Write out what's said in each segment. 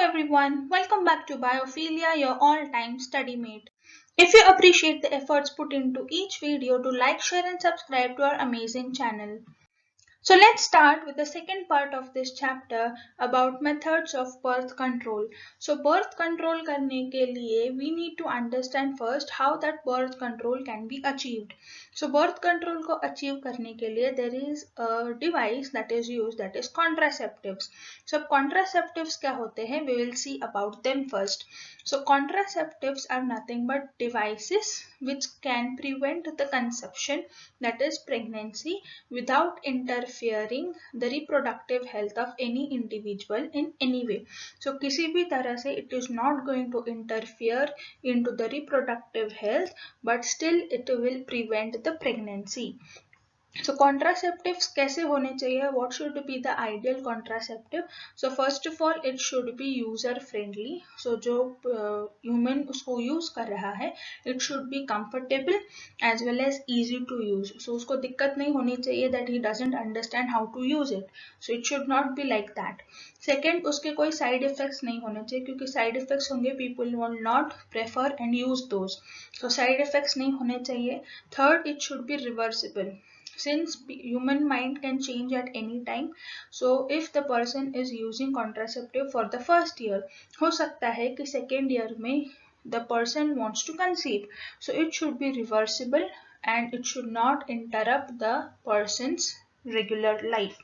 everyone, welcome back to Biophilia, your all-time study mate. If you appreciate the efforts put into each video, do like, share and subscribe to our amazing channel. So let's start with the second part of this chapter about methods of birth control. So birth control करने के लिए we need to understand first how that birth control can be achieved. So birth control को achieve करने के लिए there is a device that is used, that is contraceptives. So contraceptives क्या होते हैं? We will see about them first. So contraceptives are nothing but devices which can prevent the conception, that is pregnancy, without interfering the reproductive health of any individual in any way. So किसी भी तरह से it is not going to interfere into the reproductive health, but still it will prevent the pregnancy. So contraceptives कैसे होने चाहिए? What should be the ideal contraceptive? So first of all, it should be user friendly. So जो human उसको use कर रहा है, it should be comfortable as well as easy to use. So उसको दिक्कत नहीं होनी चाहिए that he doesn't understand how to use it. So it should not be like that. Second, उसके कोई side effects नहीं होने चाहिए, क्योंकि side effects होंगे people will not prefer and use those. So side effects नहीं होने चाहिए. Third, it should be reversible. Since human mind can change at any time, so if the person is using contraceptive for the first year, हो सकता है कि second year में the person wants to conceive, so it should be reversible and it should not interrupt the person's regular life.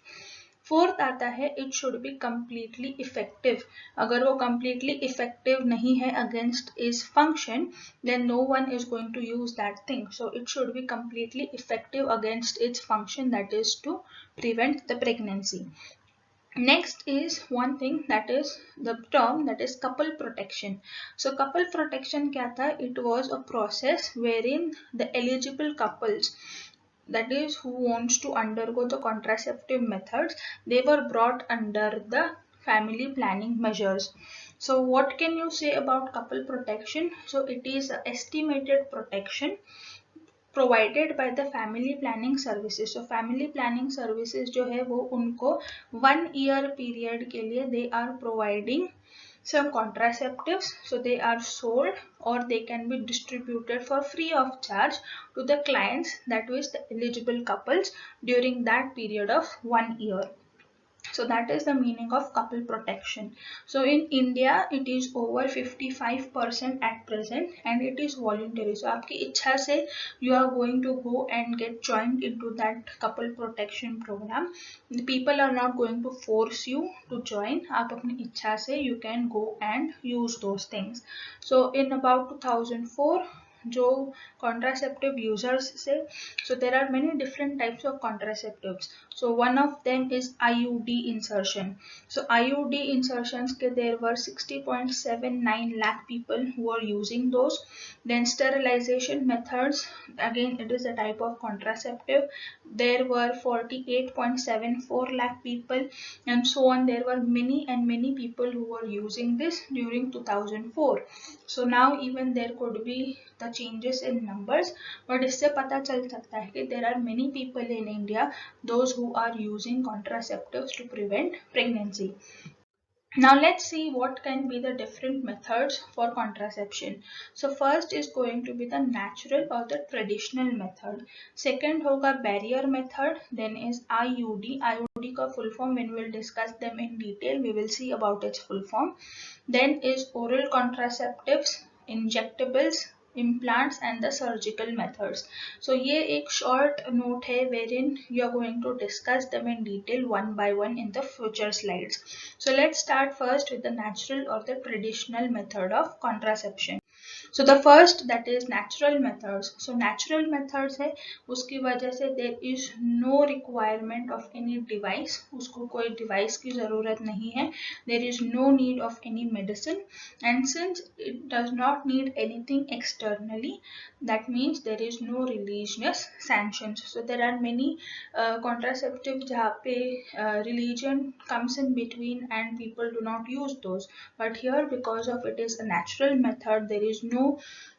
Fourth आता है it should be completely effective. अगर वो completely effective नहीं है against is function, then no one is going to use that thing. So it should be completely effective against its function, that is to prevent the pregnancy. Next is one thing, that is the term, that is couple protection. So couple protection क्या था? It was a process wherein the eligible couples, that is who wants to undergo the contraceptive methods, they were brought under the family planning measures. So what can you say about couple protection? So it is estimated protection provided by the family planning services. So family planning services जो है वो उनको 1 year period के लिए they are providing some contraceptives. So they are sold or they can be distributed for free of charge to the clients, that is the eligible couples, during that period of 1 year. So that is the meaning of couple protection. So in India it is over 55% at present and it is voluntary. So आपकी इच्छा से you are going to go and get joined into that couple protection program. The people are not going to force you to join. आप अपनी इच्छा से you can go and use those things. So in about 2004, जो contraceptive users से, so there are many different types of contraceptives. So one of them is IUD insertion. So IUD insertions के there were 60.79 lakh people who are using those. Then sterilization methods, again it is a type of contraceptive, there were 48.74 lakh people, and so on. There were many people who were using this during 2004. So now even there could be the changes in numbers, but इससे पता चल सकता है कि there are many people in India those who are using contraceptives to prevent pregnancy. Now let's see what can be the different methods for contraception. So first is going to be the natural or the traditional method. Second होगा barrier method. Then is IUD. IUD का full form, when we will discuss them in detail, we will see about its full form. Then is oral contraceptives, injectables, implants and the surgical methods. So ये एक short note है wherein you are going to discuss them in detail one by one in the future slides. So let's start first with the natural or the traditional method of contraception. So the first, that is natural methods. So natural methods है, उसकी वजह से there is no requirement of any device. उसको कोई device की ज़रूरत नहीं है. There is no need of any medicine, and since it does not need anything externally, that means there is no religious sanctions. So there are many contraceptives जहाँ पे religion comes in between and people do not use those. But here, because of it is a natural method, there is no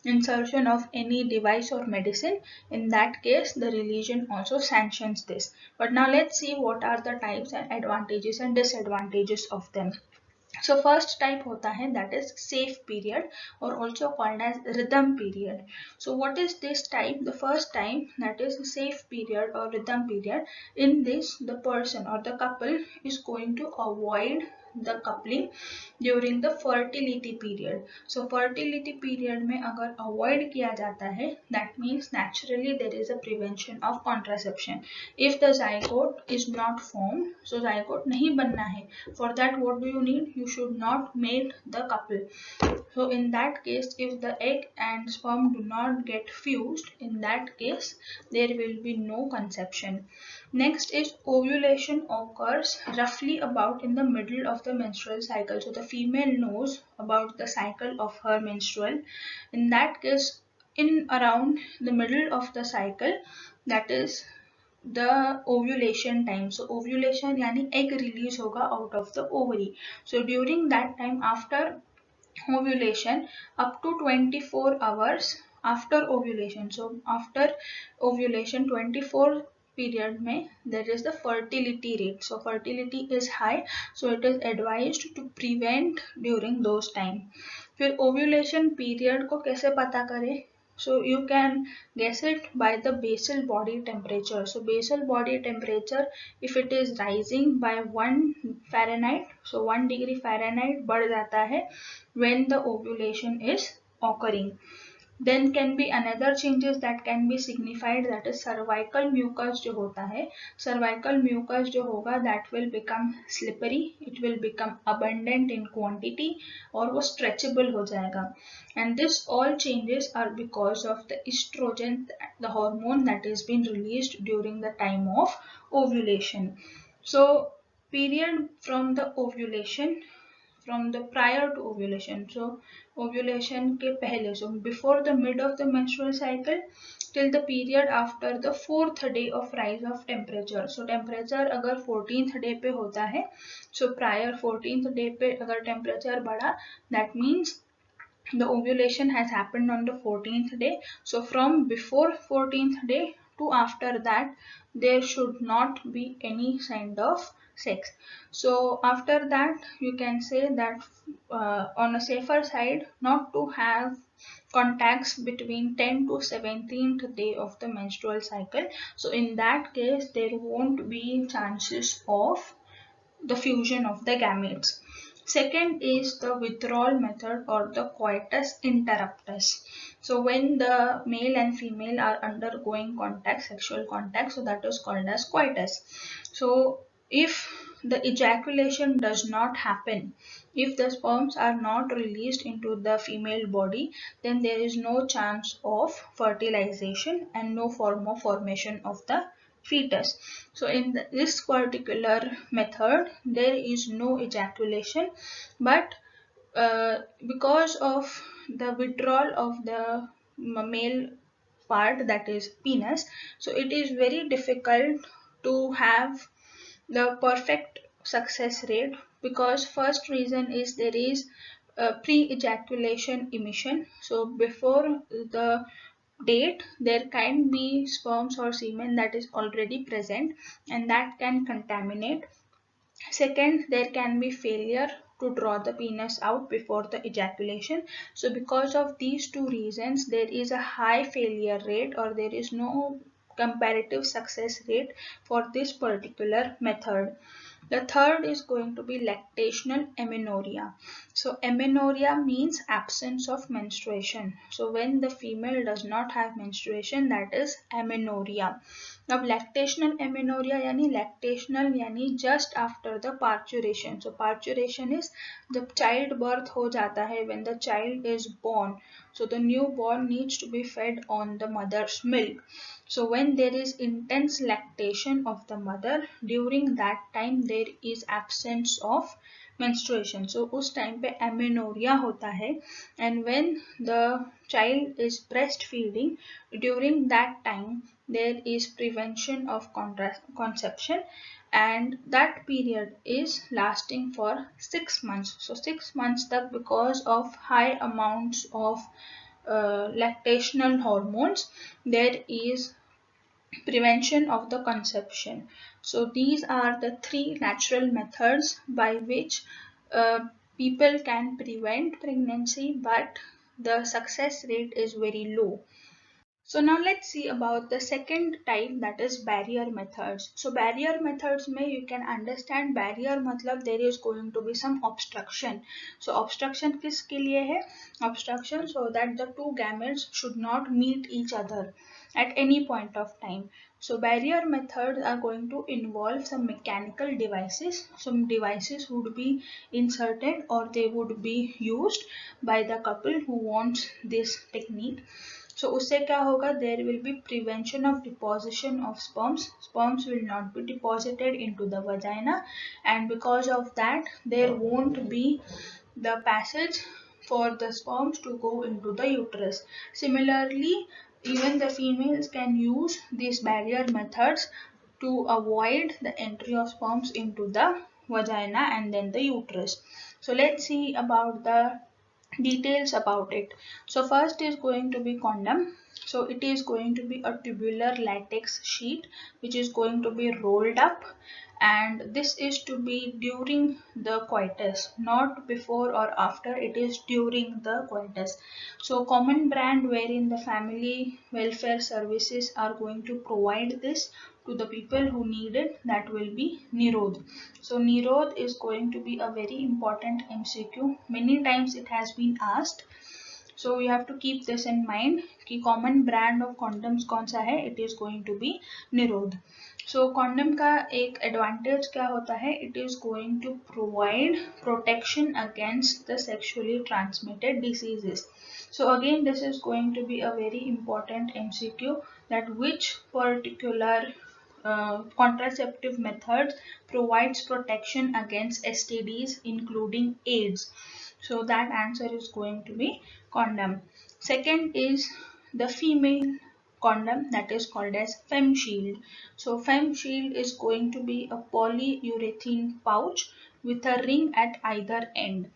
insertion of any device or medicine. In that case, the religion also sanctions this. But now let's see what are the types and advantages and disadvantages of them. So first type होता है that is safe period or also called as rhythm period. So what is this type? The first type, that is safe period or rhythm period. In this, the person or the couple is going to avoid the coupling during the fertility period. So fertility period में अगर avoid किया जाता है, that means naturally there is a prevention of contraception. If the zygote is not formed, so zygote नहीं बनना है, for that what do you need? You should not mate the couple. So in that case, if the egg and sperm do not get fused, in that case there will be no conception. Next is ovulation occurs roughly about in the middle of the menstrual cycle. So the female knows about the cycle of her menstrual. In that case, in around the middle of the cycle, that is the ovulation time. So ovulation यानी egg release होगा out of the ovary. So during that time, after ovulation, up to 24 hours after ovulation, so after ovulation 24 period में there is the fertility rate. So fertility is high, so it is advised to prevent during those time. फिर ovulation period को कैसे पता करें? So you can guess it by the basal body temperature. So basal body temperature, if it is rising by 1 Fahrenheit, so 1 degree Fahrenheit बढ़ जाता है when the ovulation is occurring. Then can be another changes that can be signified, that is cervical mucus जो होता है, cervical mucus जो होगा that will become slippery, it will become abundant in quantity और वो stretchable हो जाएगा. And this all changes are because of the estrogen, the hormone that is being released during the time of ovulation. So period from the ovulation, from the prior to ovulation, so ovulation के पहले, so before the mid of the menstrual cycle till the period after the 4th day of rise of temperature. So temperature अगर 14th day पे होता है, so prior 14th day पे अगर temperature बढ़ा, that means the ovulation has happened on the 14th day. So from before 14th day to after that, there should not be any kind of sex. So after that, you can say that on a safer side, not to have contacts between 10 to 17th day of the menstrual cycle. So in that case, there won't be chances of the fusion of the gametes. Second is the withdrawal method or the coitus interruptus. So when the male and female are undergoing contact, sexual contact, so that is called as coitus. So if the ejaculation does not happen, if the sperms are not released into the female body, then there is no chance of fertilization and no form of formation of the fetus. So in this particular method, there is no ejaculation, but because of the withdrawal of the male part, that is penis, so it is very difficult to have the perfect success rate, because first reason is there is pre-ejaculation emission. So before the date, there can be sperms or semen that is already present and that can contaminate. Second, there can be failure to draw the penis out before the ejaculation. So because of these two reasons, there is a high failure rate or there is no comparative success rate for this particular method. The third is going to be lactational amenorrhea. So amenorrhea means absence of menstruation. So when the female does not have menstruation, that is amenorrhea. अब lactational amenorrhea यानी lactational यानी just after the parturition. So parturition is जब child birth हो जाता है, when the child is born. So the newborn needs to be fed on the mother's milk. So when there is intense lactation of the mother, during that time there is absence of menstruation. So उस time पे amenorrhea होता है, and when the child is breastfeeding, during that time there is prevention of conception, and that period is lasting for 6 months. So 6 months तक because of high amounts of lactational hormones, there is prevention of the conception. So these are the three natural methods by which people can prevent pregnancy, but the success rate is very low. So now let's see about the second type, that is barrier methods. So barrier methods में you can understand barrier मतलब there is going to be some obstruction. So obstruction किसके लिए है? Obstruction so that the two gametes should not meet each other at any point of time. So barrier methods are going to involve some mechanical devices. Some devices would be inserted or they would be used by the couple who wants this technique. So उससे क्या होगा? There will be prevention of deposition of sperms. Sperms will not be deposited into the vagina, and because of that there won't be the passage for the sperms to go into the uterus. Similarly, even the females can use these barrier methods to avoid the entry of sperms into the vagina and then the uterus. So let's see about the details about it. So first is going to be condom. So it is going to be a tubular latex sheet which is going to be rolled up, and this is to be during the coitus, not before or after, it is during the coitus. So common brand wherein the family welfare services are going to provide this to the people who need it, that will be Nirod. So Nirod is going to be a very important MCQ. Many times it has been asked. So you have to keep this in mind कि common brand of condoms कौन सा है? It is going to be Nirod. So condom का एक advantage क्या होता है? It is going to provide protection against the sexually transmitted diseases. So again this is going to be a very important MCQ, that which particular contraceptive methods provides protection against STDs including AIDS. So that answer is going to be condom. Second is the female condom, that is called as Fem Shield. So Fem Shield is going to be a polyurethane pouch with a ring at either end.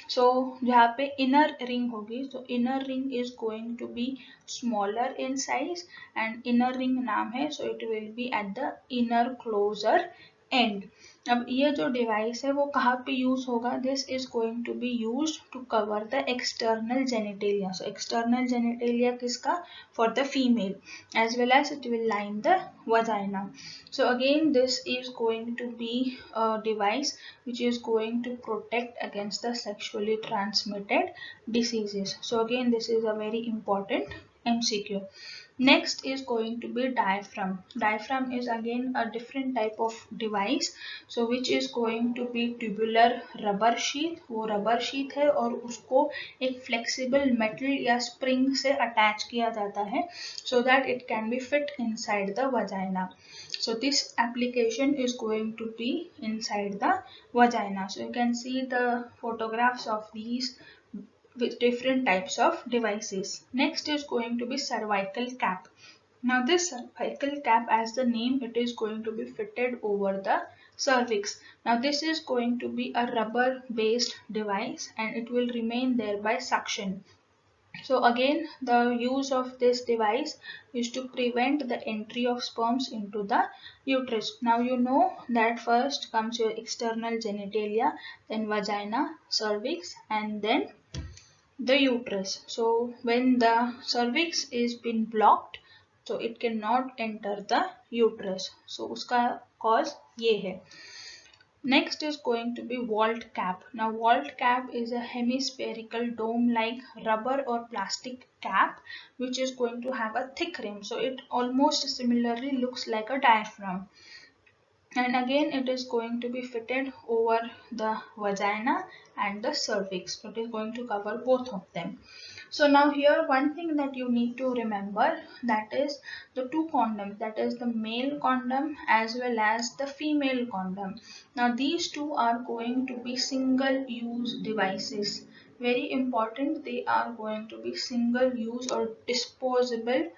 So जहाँ पे inner ring होगी, so inner ring is going to be smaller in size and inner ring नाम है, so it will be at the inner closer end. अब ये जो device है वो कहाँ पे यूज होगा? This is going to be use to cover the external genitalia. So external genitalia किसका? For the female, as well as it will line the vagina. So again this is going to be a device which is going to protect against the sexually transmitted diseases. So again this is a very important MCQ. Next is going to be diaphragm. Diaphragm is again a different type of device, so which is going to be tubular rubber sheath. वो rubber sheath है और उसको एक flexible metal या spring से attach किया जाता है so that it can be fit inside the vagina. So this application is going to be inside the vagina. So you can see the photographs of these with different types of devices. Next is going to be cervical cap. Now this cervical cap, as the name, it is going to be fitted over the cervix. Now this is going to be a rubber based device and it will remain there by suction. So again the use of this device is to prevent the entry of sperms into the uterus. Now you know that first comes your external genitalia, then vagina, cervix, and then the uterus. So when the cervix is been blocked, so it cannot enter the uterus. So uska cause ये है. Next is going to be vault cap. Now vault cap is a hemispherical dome like rubber or plastic cap which is going to have a thick rim. So it almost similarly looks like a diaphragm. And again it is going to be fitted over the vagina and the cervix. It is going to cover both of them. So now here one thing that you need to remember, that is the two condoms, that is the male condom as well as the female condom. Now these two are going to be single use devices. Very important, they are going to be single use or disposable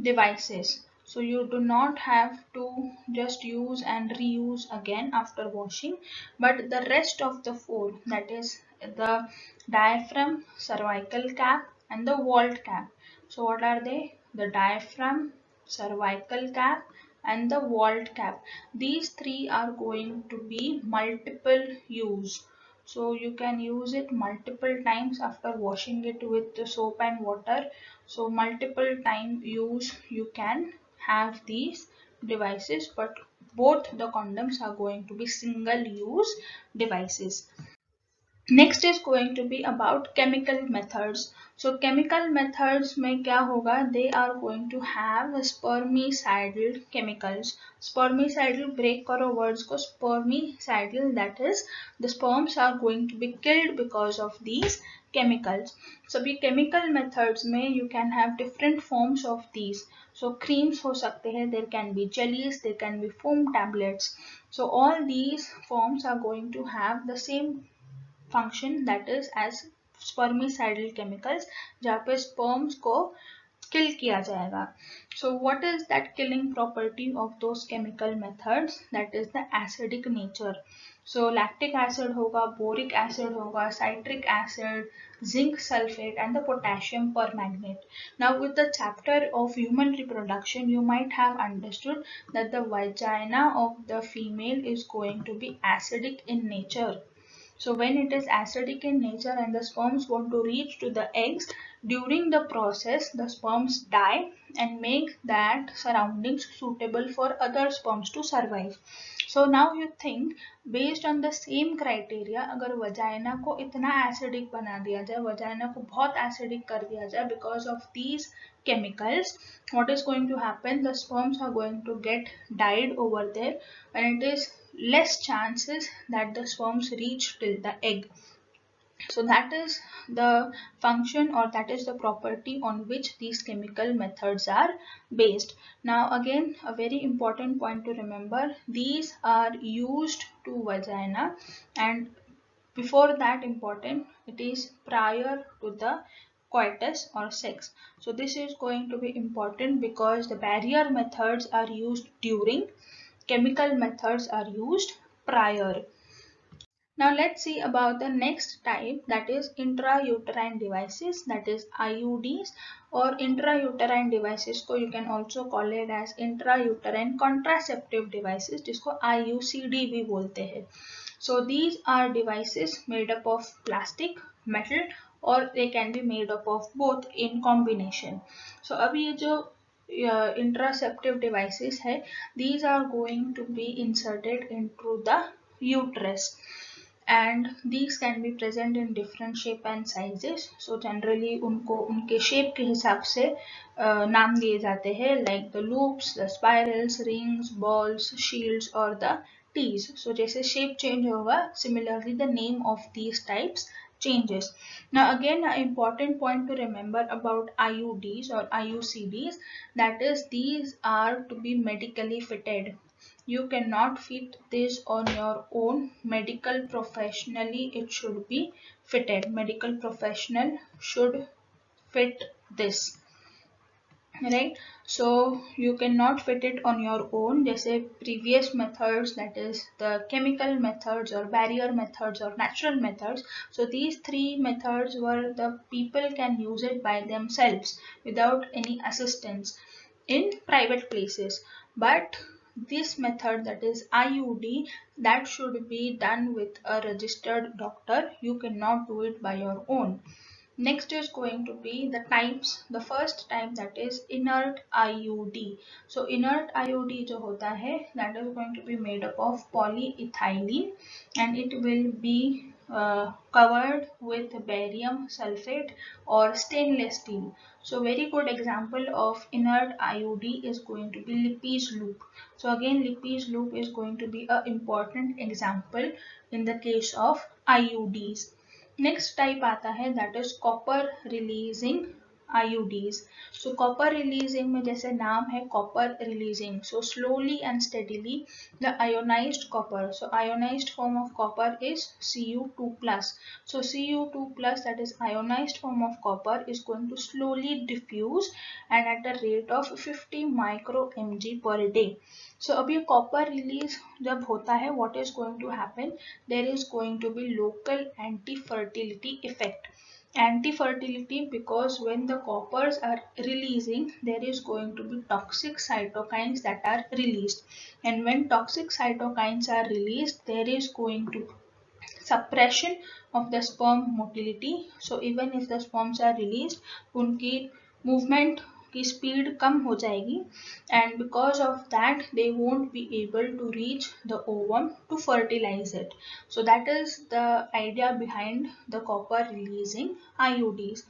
devices. So you do not have to just use and reuse again after washing, but the rest of the four, that is the diaphragm, cervical cap and the vault cap. So what are they? The diaphragm, cervical cap and the vault cap. These three are going to be multiple use. so you can use it multiple times after washing it with the soap and water. So multiple time use you can have these devices, but both the condoms are going to be single use devices. Next is going to be about chemical methods. So chemical methods में क्या होगा? They are going to have spermicidal chemicals. Spermicidal, break करो words को. Spermicidal, that is the sperms are going to be killed because of these chemicals. सभी chemical methods में you can have different forms of these. So creams हो सकते हैं, there can be jellies, there can be foam tablets. So all these forms are going to have the same function, that is as spermicidal chemicals, जहाँ पे sperms को kill किया जाएगा. So what is that killing property of those chemical methods? That is the acidic nature. So lactic acid होगा, boric acid होगा, citric acid, zinc sulfate and the potassium permanganate. Now with the chapter of human reproduction, you might have understood that the vagina of the female is going to be acidic in nature. So when it is acidic in nature and the sperms want to reach to the eggs, during the process the sperms die and make that surroundings suitable for other sperms to survive. So now you think, based on the same criteria, अगर vagina को इतना acidic बना दिया जाए, vagina को बहुत acidic कर दिया जाए because of these chemicals, what is going to happen? The sperms are going to get died over there, and it is less chances that the sperms reach till the egg. So that is the function, or that is the property on which these chemical methods are based. Now again, a very important point to remember, these are used to vagina, and before that important, it is prior to the coitus or sex. So this is going to be important because the barrier methods are used during, chemical methods are used prior. Now let's see about the next type, that is intrauterine devices, that is IUDs, or intrauterine devices को you can also call it as intrauterine contraceptive devices, जिसको IUCD भी बोलते हैं. So these are devices made up of plastic, metal, or they can be made up of both in combination. So अभी ये जो इंट्रासेप्टिव devices है, these are going to be inserted into the uterus, and these can be present in different shape and sizes. So generally उनको उनके shape के हिसाब से नाम दिए जाते हैं, like the loops, the spirals, rings, balls, shields or the T's. So जैसे shape change होगा, similarly the name of these types changes. Now again, an important point to remember about IUDs or IUCDs, that is these are to be medically fitted. You cannot fit this on your own. Medical professionally it should be fitted. Medical professional should fit this, right? So you cannot fit it on your own. जैसे previous methods, that is the chemical methods or barrier methods or natural methods. So these three methods were the people can use it by themselves without any assistance in private places. But this method, that is IUD, that should be done with a registered doctor. You cannot do it by your own. Next is going to be the types. The first type, that is inert IUD. So inert IUD जो होता है, that is going to be made up of polyethylene, and it will be covered with barium sulfate or stainless steel. So very good example of inert IUD is going to be Lippes loop. So again, Lippes loop is going to be an important example in the case of IUDs. Next type आता है, that is copper releasing IUDs. So copper releasing में जैसे नाम है copper releasing, so slowly and steadily the ionized copper, so ionized form of copper is Cu2 plus. So Cu2 plus, that is ionized form of copper, is going to slowly diffuse and at a rate of 50 micro mg per day. So अब ये copper release जब होता है, what is going to happen? There is going to be local anti-fertility effect. Anti-fertility because when the coppers are releasing, there is going to be toxic cytokines that are released, and when toxic cytokines are released, there is going to suppression of the sperm motility. So even if the sperms are released, उनकी movement की speed कम हो जाएगी, and because of that they won't be able to reach the ovum to fertilize it. So that is the idea behind the copper releasing IUDs.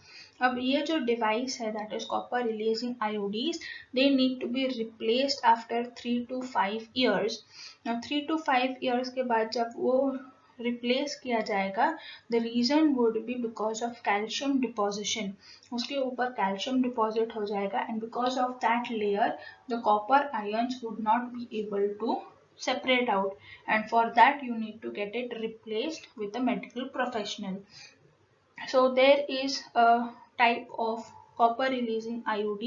अब ये जो device है, that is copper releasing IUDs, they need to be replaced after 3 to 5 years. Now 3 to 5 years के बाद जब वो replace किया जाएगा, the reason would be because of calcium deposition, उसके ऊपर कैल्शियम डिपॉजिट हो जाएगा, and because of that layer the copper ions would not be able to separate out, and for that you need to get it replaced with a medical professional. So there is a type of copper releasing IUD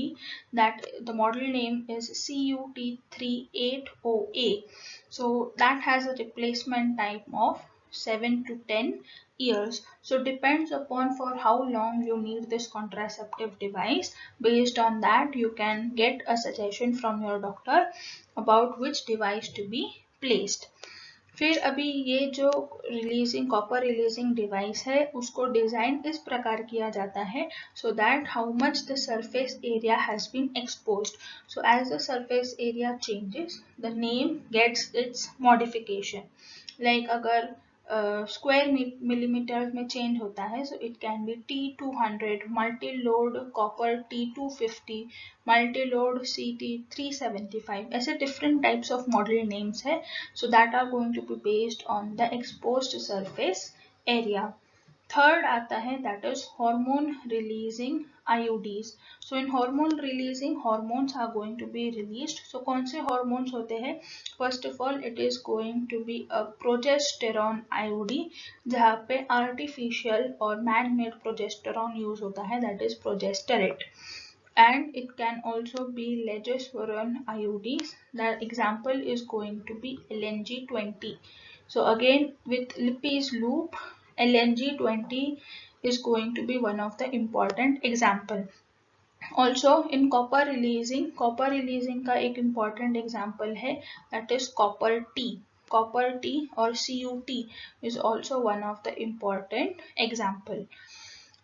that the model name is CUT38OA. So that has a replacement time of 7 to 10 years. So depends upon for how long you need this contraceptive device. Based on that you can get a suggestion from your doctor about which device to be placed. फिर अभी ये जो releasing copper releasing device है उसको design इस प्रकार किया जाता है so that how much the surface area has been exposed. So as the surface area changes the name gets its modification. Like अगर स्क्वायर मिलीमीटर में चेंज होता है, so it can be T200, multi load copper T250, multi load CT375, ऐसे different types of model names है. So that are going to be based on the exposed surface area. Third आता है that is hormone releasing IUDs. So in hormone releasing hormones are going to be released. So कौन से hormones होते हैं? First of all it is going to be a progesterone IUD, जहाँ पे artificial और man made progesterone use होता है, that is progesterate. And it can also be legosporin IUDs. The example is going to be LNG20. So again with Lippy's loop, LNG20 is going to be one of the important example. Also in copper releasing का एक important example है, that is copper T. Copper T or CUT is also one of the important example.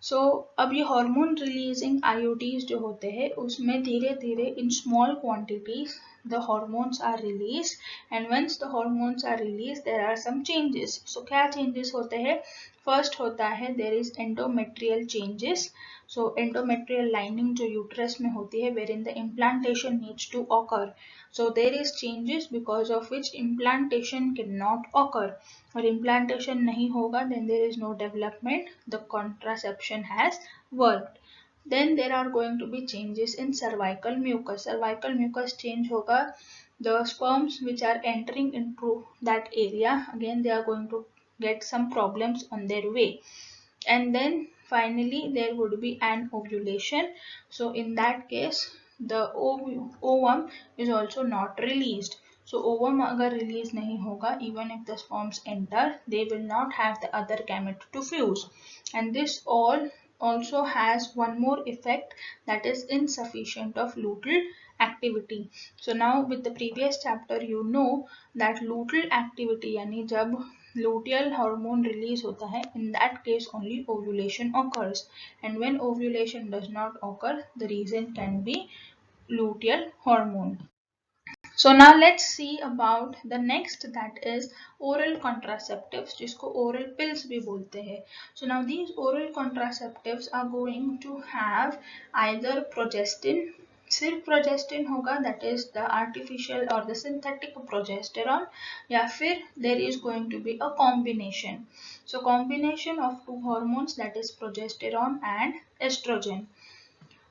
सो अब ये hormone releasing IUDs जो होते हैं उसमें धीरे धीरे in small quantities the hormones are release, and once the hormones are release there are some changes. So क्या changes होते हैं? फर्स्ट होता है there is endometrial changes. So endometrial lining जो यूट्रस में होती है where in the implantation needs to occur. So there is changes because of which implantation cannot occur, और implantation नहीं होगा then there is no development, the contraception has worked. Then there are going to be changes in cervical mucus. Cervical mucus change होगा, the sperms which are entering into that area again they are going to get some problems on their way. And then finally there would be an ovulation. So in that case the ovum is also not released. So ovum अगर release नहीं होगा, even if the sperms enter, they will not have the other gamete to fuse. And this all also has one more effect, that is insufficient of luteal activity. So now with the previous chapter you know that luteal activity यानी जब luteal hormone release होता है, in that case only ovulation occurs, and when ovulation does not occur the reason can be luteal hormone. So now let's see about the next, that is oral contraceptives, जिसको oral pills भी बोलते हैं. So now these oral contraceptives are going to have either progestin, सिर्फ progestin होगा, that is the artificial or the synthetic progesterone, या फिर there is going to be a combination. So combination of two hormones, that is progesterone and estrogen.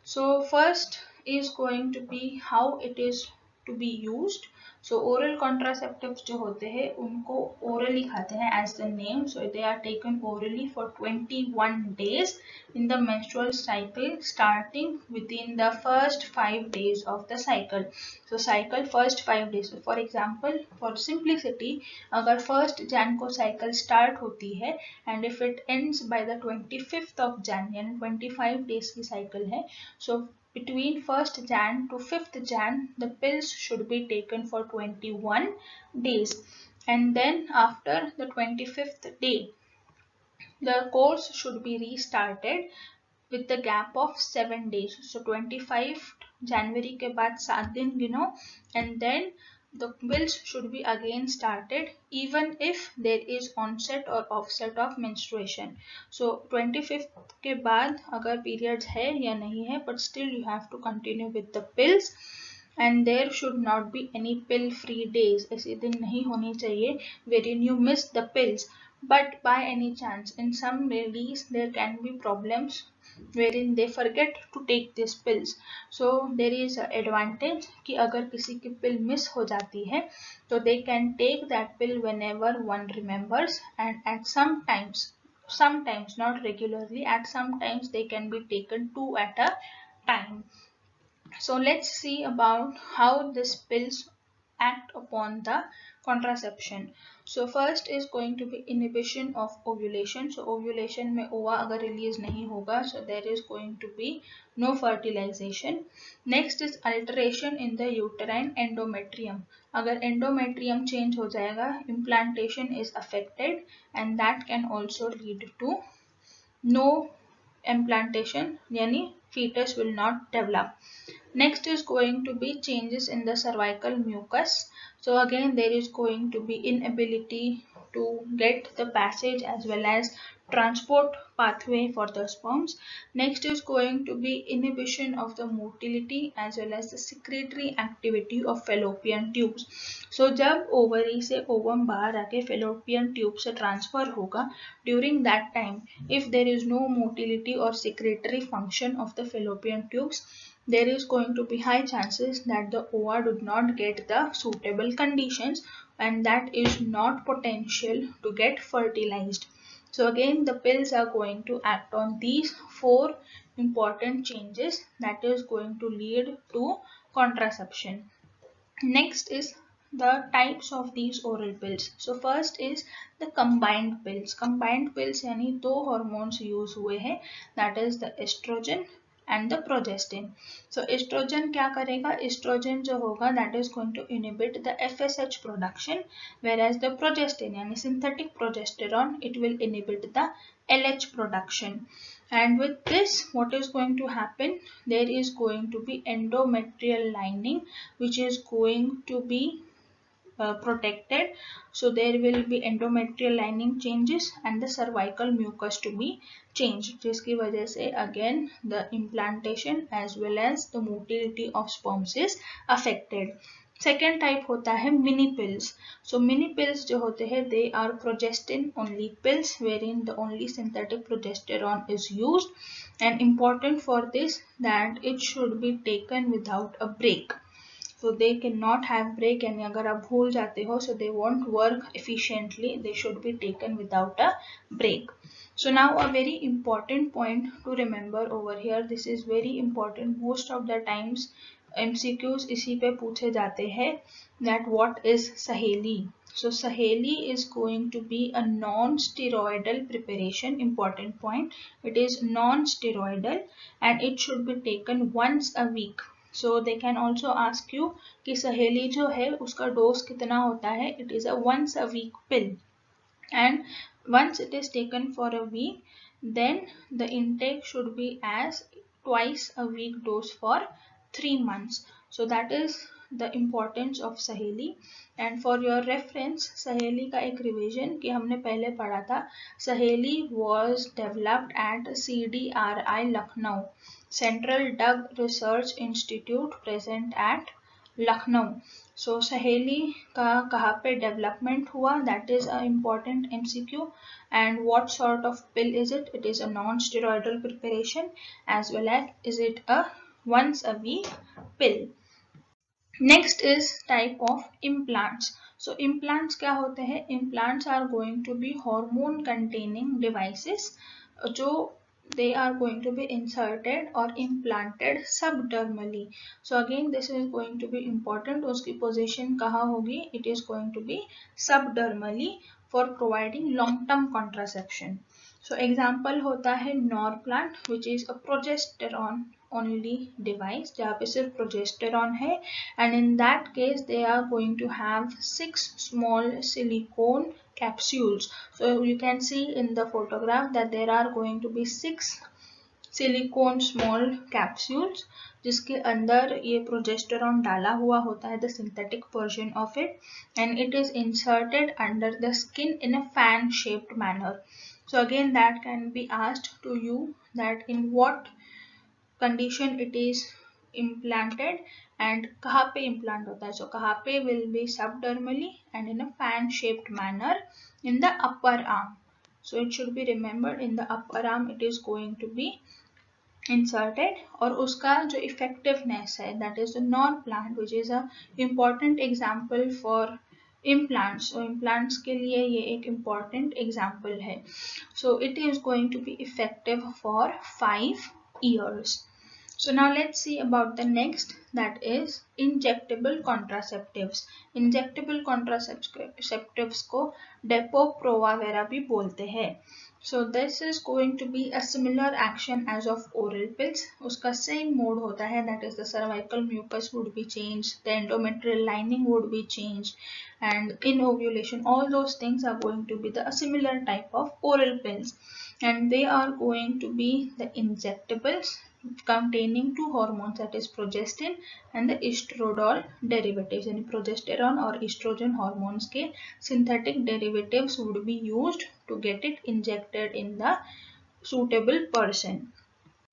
So first is going to be how it is to be used. So oral contraceptives जो होते हैं उनको orally खाते हैं as the name. So they are taken orally for 21 days in the menstrual cycle starting within the first 5 days of the cycle. So cycle first 5 days. So for example, for simplicity, अगर 1st Jan को cycle start होती है and if it ends by the 25th of Jan यानी 25 days की cycle है, so between 1st Jan to 5th Jan the pills should be taken for 21 days, and then after the 25th day The course should be restarted with the gap of 7 days. So 25 January के बाद 7 दिन गिनो, and then the pills should be again started even if there is onset or offset of menstruation. So 25th के बाद अगर periods है या नहीं है, but still you have to continue with the pills, and there should not be any pill free days. ऐसे दिन नहीं होने चाहिए wherein you miss the pills. But by any chance, in some ladies there can be problems wherein they forget to take these pills. So there is an advantage कि अगर किसी की pill miss हो जाती है तो they can take that pill whenever one remembers, and at sometimes not regularly, at sometimes they can be taken 2 at a time. So let's see about how these pills act upon the contraception. So first is going to be inhibition of ovulation. So ovulation में OVA अगर release नहीं होगा, so there is going to be no fertilization. Next is alteration in the uterine endometrium. अगर endometrium change हो जाएगा, implantation is affected, and that can also lead to no implantation, yani fetus will not develop. Next is going to be changes in the cervical mucus. So again there is going to be inability to get the passage as well as transport pathway for the sperms. Next is going to be inhibition of the motility as well as the secretory activity of fallopian tubes. So जब ovary से ovum बाहर आके fallopian tube से transfer होगा, during that time if there is no motility or secretory function of the fallopian tubes, there is going to be high chances that the OVA did not get the suitable conditions, and that is not potential to get fertilized. So again the pills are going to act on these 4 important changes that is going to lead to contraception. Next is the types of these oral pills. So first is the combined pills. Combined pills यानी 2 hormones use हुए हैं, that is the estrogen and the progestin. So estrogen क्या करेगा? Estrogen जो होगा that is going to inhibit the FSH production, whereas the progestin यानी synthetic progesterone, it will inhibit the LH production. And with this, what is going to happen? There is going to be endometrial lining which is going to be protected. So there will be endometrial lining changes and the cervical mucus to be changed, जिसकी वजह से again the implantation as well as the motility of sperms is affected. Second type होता है mini pills. So mini pills जो होते हैं they are progestin only pills wherein the only synthetic progesterone is used, and important for this that it should be taken without a break. So they cannot have break, and अगर आप भूल जाते हो so they won't work efficiently. They should be taken without a break. So now a very important point to remember over here. This is very important. Most of the times MCQs इसी पे पूछे जाते हैं that what is सहेली. So सहेली is going to be a non-steroidal preparation. Important point. It is non-steroidal and it should be taken once a week. So they can also ask you कि सहेली जो है उसका डोज कितना होता है. It is a once a week pill, and once it is taken for a week, then the intake should be as twice a week dose for 3 months. So that is the importance of सहेली. And for your reference, सहेली का एक revision कि हमने पहले पढ़ा था. सहेली was developed at CDRI Lucknow, Central Drug Research Institute, present at Lucknow. So सहेली का कहाँ पे डेवलपमेंट हुआ, that is an important MCQ. And what sort of pill is it? It is a non-steroidal preparation as well as is it a once a week pill. Next is type of implants. So implants क्या होते हैं? Implants are going to be hormone containing devices जो they are going to be inserted or implanted subdermally. So again this is going to be important. उसकी position कहाँ होगी? It is going to be subdermally for providing long-term contraception. So example होता है nor plant which is a progesterone only device जहाँ पे सिर्फ progesterone है, and in that case they are going to have 6 small silicone capsules. So you can see in the photograph that there are going to be 6 silicon small capsules जिसके अंदर ये progesterone डाला हुआ होता है, the synthetic version of it, and it is inserted under the skin in a fan shaped manner. So again that can be asked to you that in what condition it is implanted and कहाँ पे implant होता है. So कहाँ पे will be subdermally and in a fan shaped manner in the upper arm. So it should be remembered in the upper arm it is going to be inserted, और उसका जो effectiveness है that is the non-plant which is a important example for implants. So implants के लिए ये एक important example है. So it is going to be effective for 5 years. So now let's see about the next, that is injectable contraceptives. Injectable contraceptives को Depo-Provera भी बोलते हैं. So this is going to be a similar action as of oral pills. उसका same mode होता है, that is the cervical mucus would be changed, the endometrial lining would be changed, and in ovulation all those things are going to be the similar type of oral pills, and they are going to be the injectables containing 2 hormones, that is progestin and the estradiol derivatives. यानी progesterone और estrogen hormones के synthetic derivatives would be used to get it injected in the suitable person.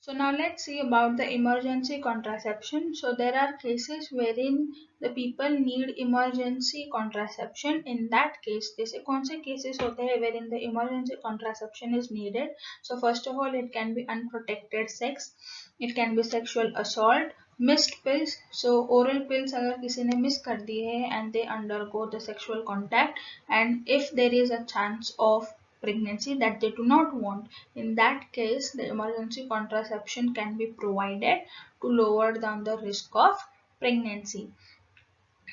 So now let's see about the emergency contraception. So there are cases wherein the people need emergency contraception. In that case, जैसे कौन से cases होते हैं wherein the emergency contraception is needed? So first of all, it can be unprotected sex, it can be sexual assault, missed pills. So oral pills अगर किसी ने miss कर दिए हैं and they undergo the sexual contact, and if there is a chance of pregnancy that they do not want, in that case the emergency contraception can be provided to lower down the risk of pregnancy.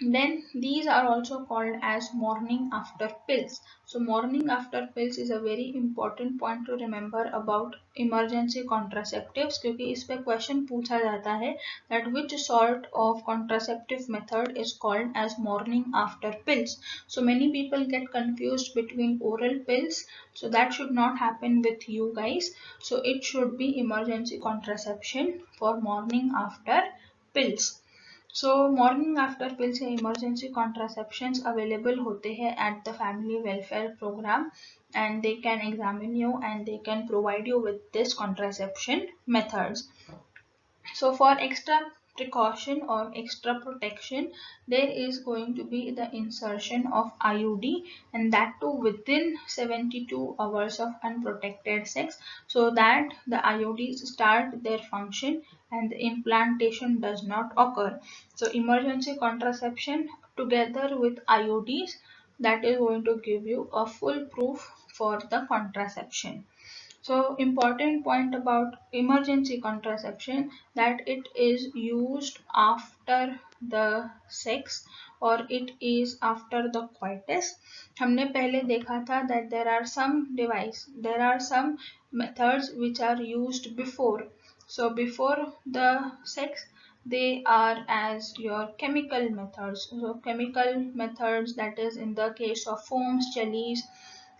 Then these are also called as morning after pills. So morning after pills is a very important point to remember about emergency contraceptives, क्योंकि इस पे question पूछा जाता है that which sort of contraceptive method is called as morning after pills. So many people get confused between oral pills, so that should not happen with you guys. So it should be emergency contraception for morning after pills. So morning after pills या emergency contraceptions available होते हैं at the family welfare program, and they can examine you and they can provide you with this contraception methods. So for extra precaution or extra protection, there is going to be the insertion of IUD, and that too within 72 hours of unprotected sex, so that the IUDs start their function and the implantation does not occur. So emergency contraception together with IUDs, that is going to give you a full proof for the contraception. So important point about emergency contraception, that it is used after the sex or it is after the coitus. हमने पहले देखा था that there are some methods which are used before. So before the sex they are as your chemical methods. So chemical methods, that is in the case of foams, jellies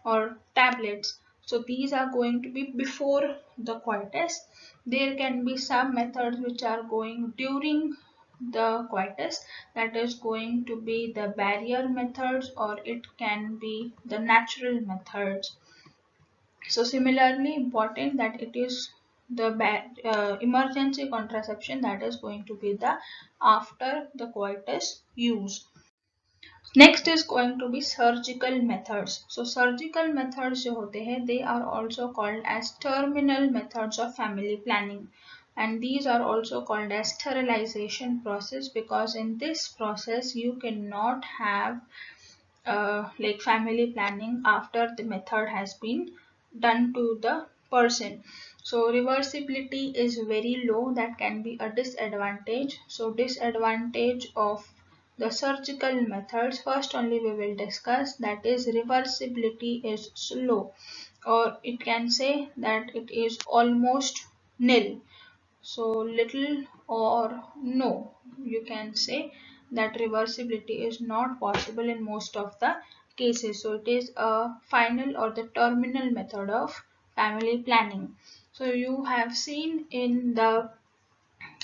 or tablets. So these are going to be before the coitus. There can be some methods which are going during the coitus, that is going to be the barrier methods or it can be the natural methods. So similarly important that it is the emergency contraception that is going to be the after the coitus use. Next is going to be surgical methods. So surgical methods जो होते हैं, they are also called as terminal methods of family planning, and these are also called as sterilization process, because in this process you cannot have like family planning after the method has been done to the person. So reversibility is very low, that can be a disadvantage. So disadvantage of the surgical methods, first only we will discuss, that is reversibility is slow. or it can say that it is almost nil. So little or no, you can say that reversibility is not possible in most of the cases. So it is a final or the terminal method of family planning. So you have seen in the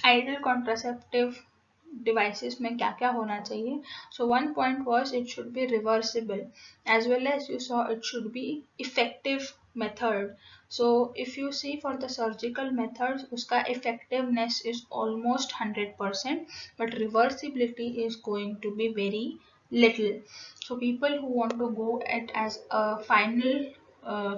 ideal contraceptive devices में क्या क्या होना चाहिए. So one point was it should be reversible, as well as you saw it should be effective method. So if you see for the surgical methods उसका effectiveness is almost 100%, but reversibility is going to be very little. So people who want to go at as a final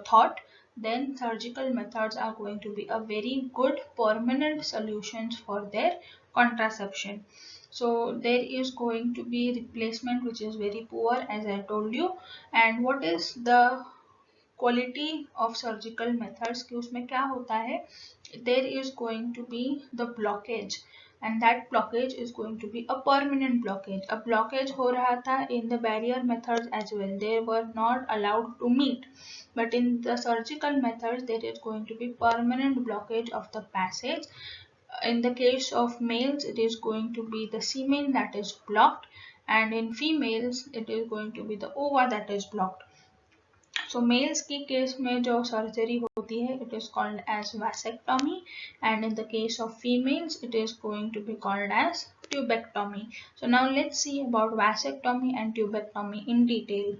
thought, then surgical methods are going to be a very good permanent solutions for their contraception. So there is going to be replacement which is very poor, as I told you. And what is the quality of surgical methods कि उसमें क्या होता है, there is going to be the blockage, and that blockage is going to be a permanent blockage. A blockage हो रहा था in the barrier methods as well, they were not allowed to meet, but in the surgical methods there is going to be permanent blockage of the passage. In the case of males it is going to be the semen that is blocked, and in females it is going to be the ova that is blocked. So males की case में जो surgery होती है it is called as vasectomy, and in the case of females it is going to be called as tubectomy. So now let's see about vasectomy and tubectomy in detail.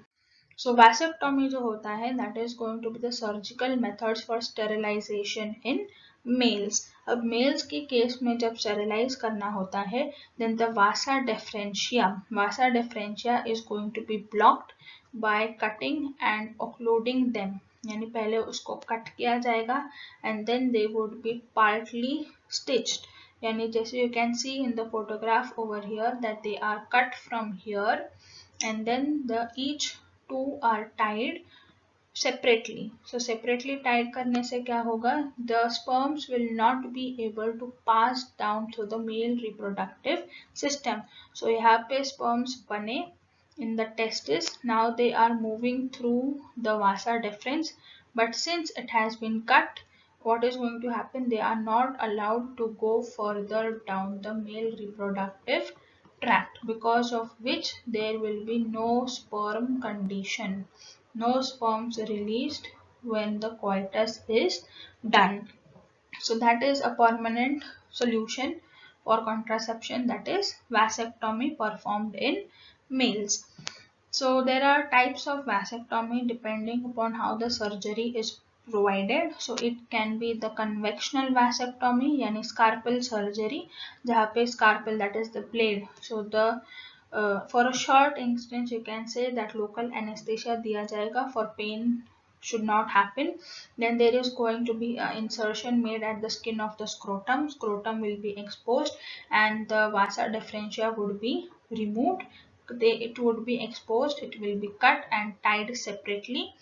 So vasectomy जो होता है that is going to be the surgical methods for sterilization in males. अब males के case में जब sterilize करना होता है then the vasa deferentia is going to be blocked by cutting and occluding them. यानी पहले उसको कट किया जाएगा and then they would be partly stitched. यानी जैसे you can see in the photograph over here that they are cut from here and then the each two are tied separately. So separately tied करने से क्या होगा, the sperms will not be able to pass down through the male reproductive system. So यहाँ पे sperms बने in the testis, now they are moving through the vasa deferens, but since it has been cut, what is going to happen, they are not allowed to go further down the male reproductive tract, because of which there will be no sperm condition, no sperms released when the coitus is done. So that is a permanent solution for contraception, that is vasectomy performed in males. So there are types of vasectomy depending upon how the surgery is provided. So it can be the conventional vasectomy यानी scalpel surgery जहाँ पे scalpel that is the blade. So the for a short instance you can say that local anesthesia दिया जाएगा for pain should not happen. Then there is going to be an insertion made at the skin of the scrotum. Scrotum will be exposed and the vasa deferentia would be removed. It would be exposed, it will be cut and tied separately,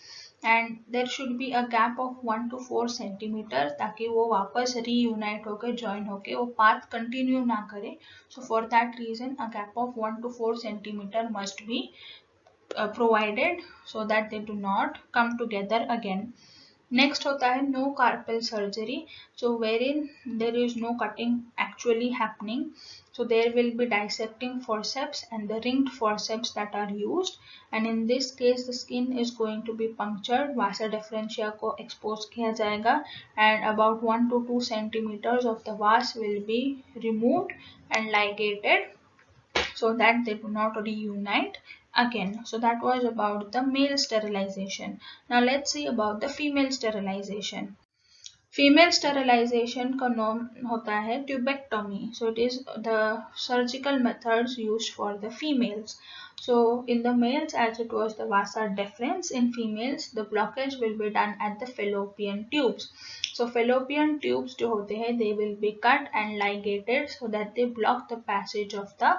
and there should be a gap of 1 to 4 centimeters ताकि वो वापस reunite होके join होके वो path continue ना करे. So for that reason a gap of 1 to 4 centimeter must be provided so that they do not come together again. Next होता है no carpal surgery, so wherein there is no cutting actually happening. So there will be dissecting forceps and the ringed forceps that are used, and in this case the skin is going to be punctured, vasa deferentia को expose किया जाएगा, and about 1 to 2 centimeters of the vas will be removed and ligated so that they do not reunite again. So that was about the male sterilization. Now let's see about the female sterilization. Female sterilization का नाम होता है tubectomy. So it is the surgical methods used for the females. So in the males as it was the vasa deferens, in females the blockage will be done at the fallopian tubes. So fallopian tubes जो होते हैं they will be cut and ligated so that they block the passage of the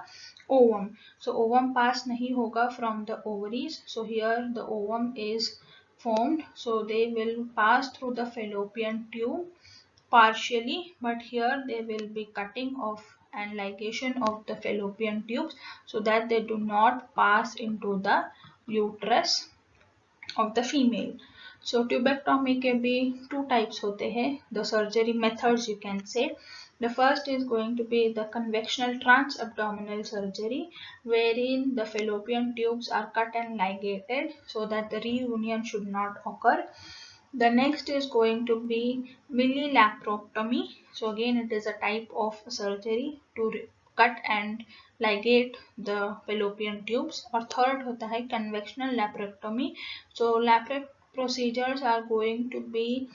ovum. So ovum pass नहीं होगा from the ovaries. So here the ovum is formed, so they will pass through the fallopian tube partially, but here they will be cutting off and ligation of the fallopian tubes so that they do not pass into the uterus of the female. So tubectomy के भी two types होते हैं, the surgery methods you can say. The first is going to be the conventional transabdominal surgery, wherein the fallopian tubes are cut and ligated so that the reunion should not occur. The next is going to be milli-laparotomy. So again, it is a type of surgery to cut and ligate the fallopian tubes. और third होता है conventional laparotomy. So laparotomy procedures are going to be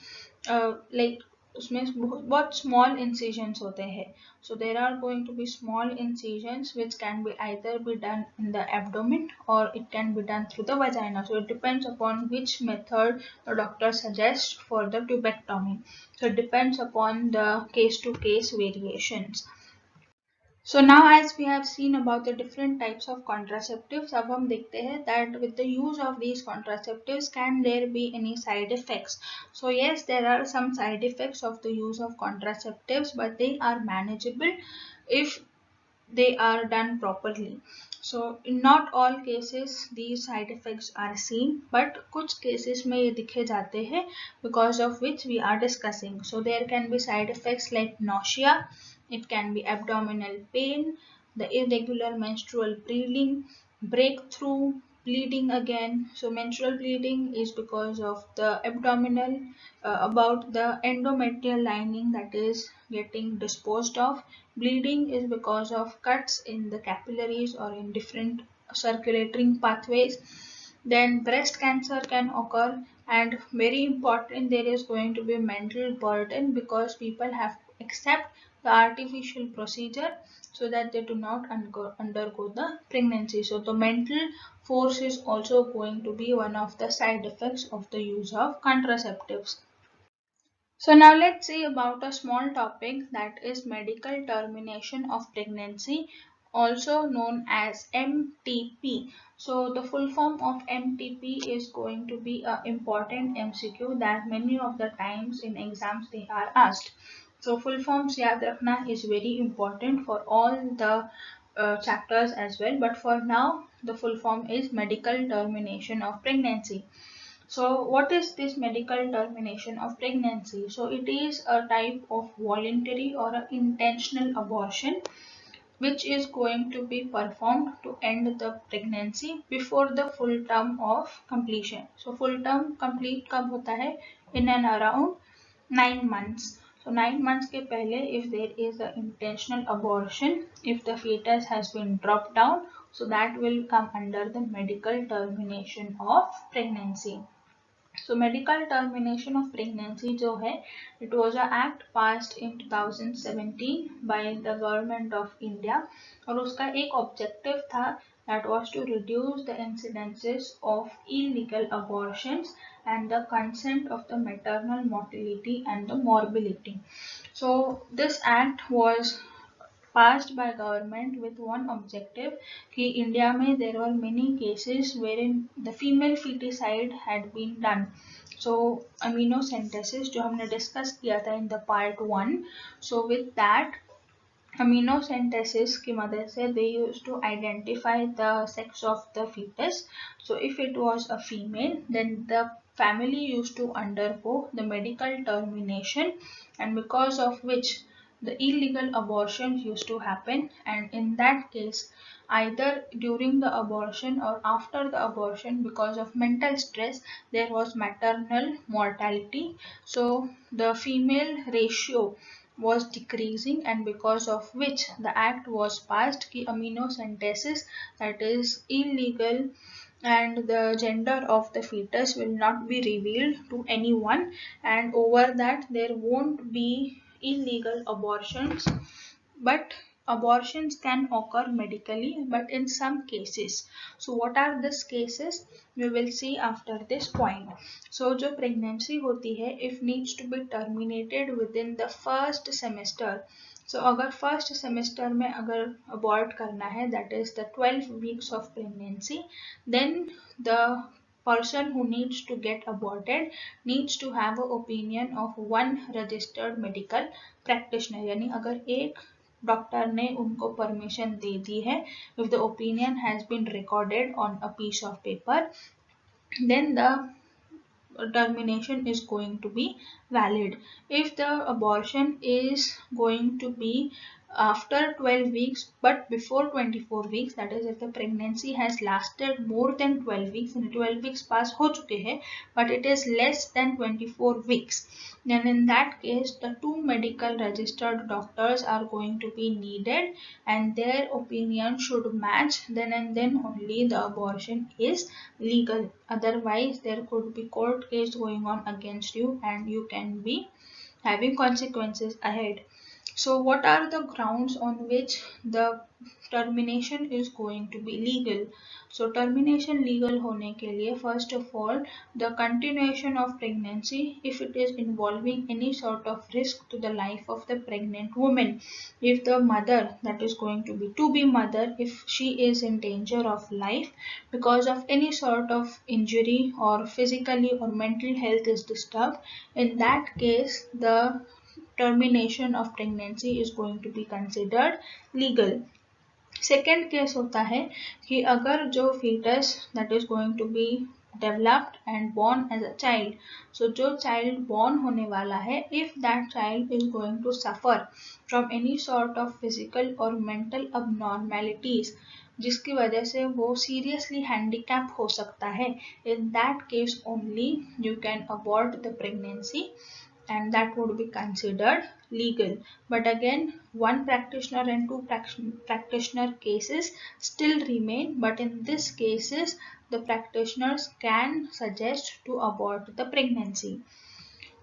like उसमें बहुत small incisions होते हैं. So there are going to be small incisions which can be either be done in the abdomen or it can be done through the vagina. So it depends upon which method the doctor suggests for the tubectomy. So it depends upon the case to case variations. So now as we have seen about the different types of contraceptives, अब हम देखते हैं that with the use of these contraceptives can there be any side effects. So yes, there are some side effects of the use of contraceptives, but they are manageable if they are done properly. So in not all cases these side effects are seen, but कुछ cases में ये दिखे जाते हैं because of which we are discussing. So there can be side effects like nausea, it can be abdominal pain, the irregular menstrual bleeding, breakthrough, bleeding again. So menstrual bleeding is because of the abdominal about the endometrial lining that is getting disposed of. Bleeding is because of cuts in the capillaries or in different circulating pathways. Then breast cancer can occur, and very important, there is going to be mental burden because people have to accept the artificial procedure so that they do not undergo the pregnancy. So the mental force is also going to be one of the side effects of the use of contraceptives. So now let's see about a small topic, that is medical termination of pregnancy, also known as MTP. So the full form of MTP is going to be an important MCQ that many of the times in exams they are asked. So full forms याद रखना is very important for all the chapters as well, but for now the full form is medical termination of pregnancy. So what is this medical termination of pregnancy? So it is a type of voluntary or an intentional abortion which is going to be performed to end the pregnancy before the full term of completion. So full term complete कब होता है? In and around 9 months. So 9 months के पहले if there is an intentional abortion, if the fetus has been dropped down, so that will come under the medical termination of pregnancy. So medical termination of pregnancy जो है, it was a act passed in 2017 by the government of India और उसका एक objective था, that was to reduce the incidences of illegal abortions and the consent of the maternal mortality and the morbidity. So this act was passed by government with one objective कि India में there were many cases wherein the female feticide had been done. So amniocentesis जो हमने discuss किया था in the part 1. So with that amniocentesis की मदद से they used to identify the sex of the fetus. So if it was a female, then the family used to undergo the medical termination, and because of which the illegal abortions used to happen, and in that case either during the abortion or after the abortion because of mental stress there was maternal mortality. So the female ratio was decreasing, and because of which the act was passed कि amniocentesis, that is illegal, and the gender of the fetus will not be revealed to anyone, and over that there won't be illegal abortions. But abortions can occur medically, but in some cases. So what are these cases? We will see after this point. So जो pregnancy होती है, if needs to be terminated within the first semester. So अगर first semester में अगर abort करना है, that is the 12 weeks of pregnancy, then the person who needs to get aborted needs to have an opinion of one registered medical practitioner. यानी अगर एक doctor ने उनको परमिशन दे दी है, if the opinion has been recorded on a piece of paper, then the termination is going to be valid. If the abortion is going to be after 12 weeks but before 24 weeks, that is if the pregnancy has lasted more than 12 weeks and 12 weeks pass ho chuke hai but it is less than 24 weeks, then in that case the two medical registered doctors are going to be needed and their opinion should match. Then and then only the abortion is legal. Otherwise there could be court case going on against you and you can be having consequences ahead. So what are the grounds on which the termination is going to be legal? So termination legal होने के लिए first of all the continuation of pregnancy if it is involving any sort of risk to the life of the pregnant woman. If the mother that is going to be mother, if she is in danger of life because of any sort of injury or physically or mental health is disturbed, in that case the termination of pregnancy is going to be considered legal. Second case होता है कि अगर जो fetus that is going to be developed and born as a child, so जो child born होने वाला है, if that child is going to suffer from any sort of physical or mental abnormalities जिसकी वजह से वो seriously handicapped हो सकता है, in that case only you can abort the pregnancy and that would be considered legal. But again, one practitioner and two practitioner cases still remain, but in these cases the practitioners can suggest to abort the pregnancy.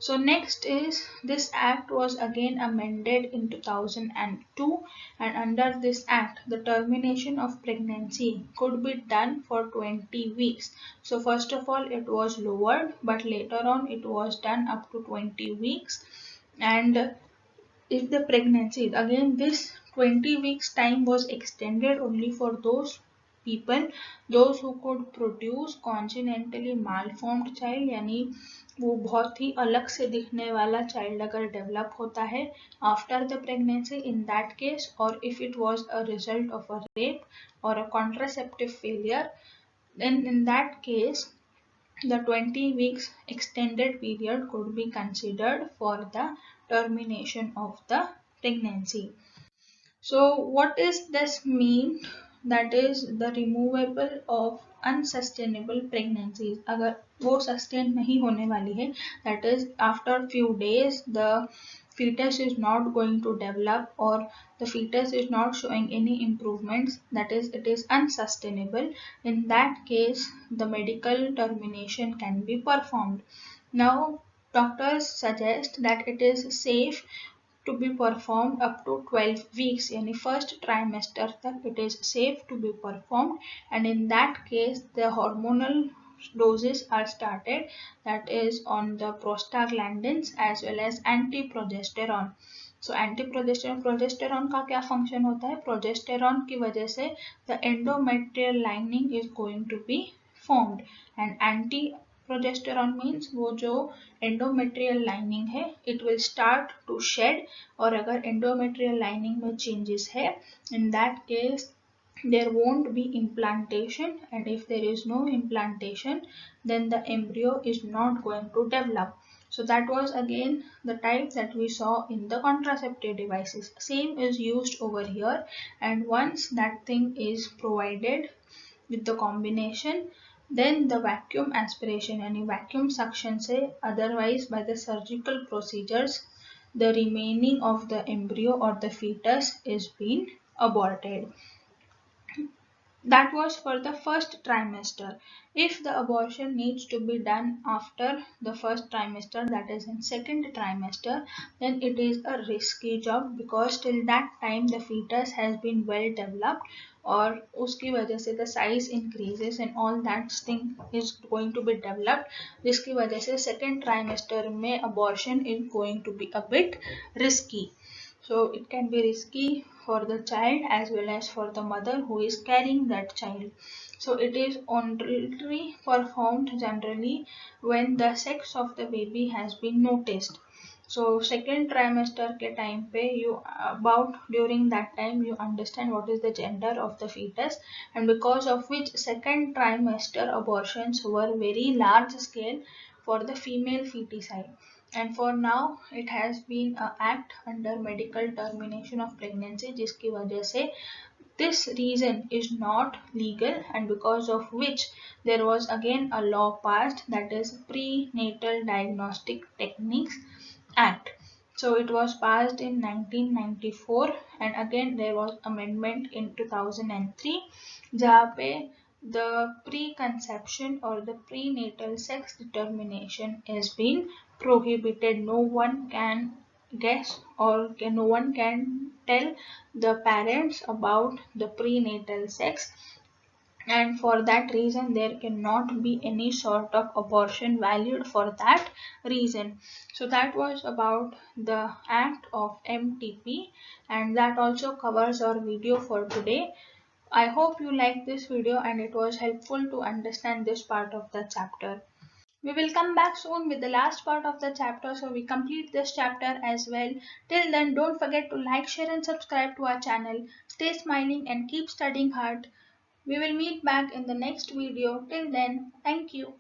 So next is this act was again amended in 2002 and under this act the termination of pregnancy could be done for 20 weeks. So first of all it was lowered but later on it was done up to 20 weeks. And if the pregnancy, again this 20 weeks time was extended only for those people those who could produce congenitally malformed child, यानी वो बहुत ही अलग से दिखने वाला child अगर develop होता है after the pregnancy in that case, और if it was a result of a rape और a contraceptive failure, then in that case the 20 weeks extended period could be considered for the termination of the pregnancy. So what is this mean? That is the removable of unsustainable pregnancies. अगर वो sustain नहीं होने वाली है, that is after few days the fetus is not going to develop or the fetus is not showing any improvements, that is it is unsustainable, in that case the medical termination can be performed. Now doctors suggest that it is safe to be performed up to 12 weeks, यानी first trimester तक it is safe to be performed, and in that case the hormonal doses are started, that is on the prostaglandins as well as anti-progesterone. So anti-progesterone का क्या function होता है? Progesterone की वजह से the endometrial lining is going to be formed and anti progesterone means वो जो endometrial lining है it will start to shed, और अगर एंडोमेट्रियल लाइनिंग में चेंजेस है in that case there won't be implantation, and if there is no implantation then the embryo is not going to develop. So that was again the type that we saw in the contraceptive devices. Same is used over here, and once that thing is provided with the combination, then the vacuum aspiration यानी vacuum suction से otherwise by the surgical procedures the remaining of the embryo or the fetus is being aborted. That was for the first trimester. If the abortion needs to be done after the first trimester, that is in second trimester, then it is a risky job because till that time the fetus has been well developed और उसकी वजह से the size increases and all that thing is going to be developed, जिसकी वजह से second trimester में abortion is going to be a bit risky. So it can be risky for the child as well as for the mother who is carrying that child. So it is only performed generally when the sex of the baby has been noticed. So second trimester के time पे you about during that time you understand what is the gender of the fetus, and because of which second trimester abortions were very large scale for the female feticide. And for now it has been a act under medical termination of pregnancy, जिसकी वजह से this reason is not legal, and because of which there was again a law passed, that is Prenatal Diagnostic Techniques Act. So it was passed in 1994, and again there was amendment in 2003 जहाँ पे the preconception or the prenatal sex determination is being prohibited. No one can guess or no one can tell the parents about the prenatal sex, and for that reason there cannot be any sort of abortion valued for that reason. So that was about the act of MTP, and that also covers our video for today. I hope you liked this video and it was helpful to understand this part of the chapter. We will come back soon with the last part of the chapter, so we complete this chapter as well. Till then, don't forget to like, share and subscribe to our channel. Stay smiling and keep studying hard. We will meet back in the next video. Till then, thank you.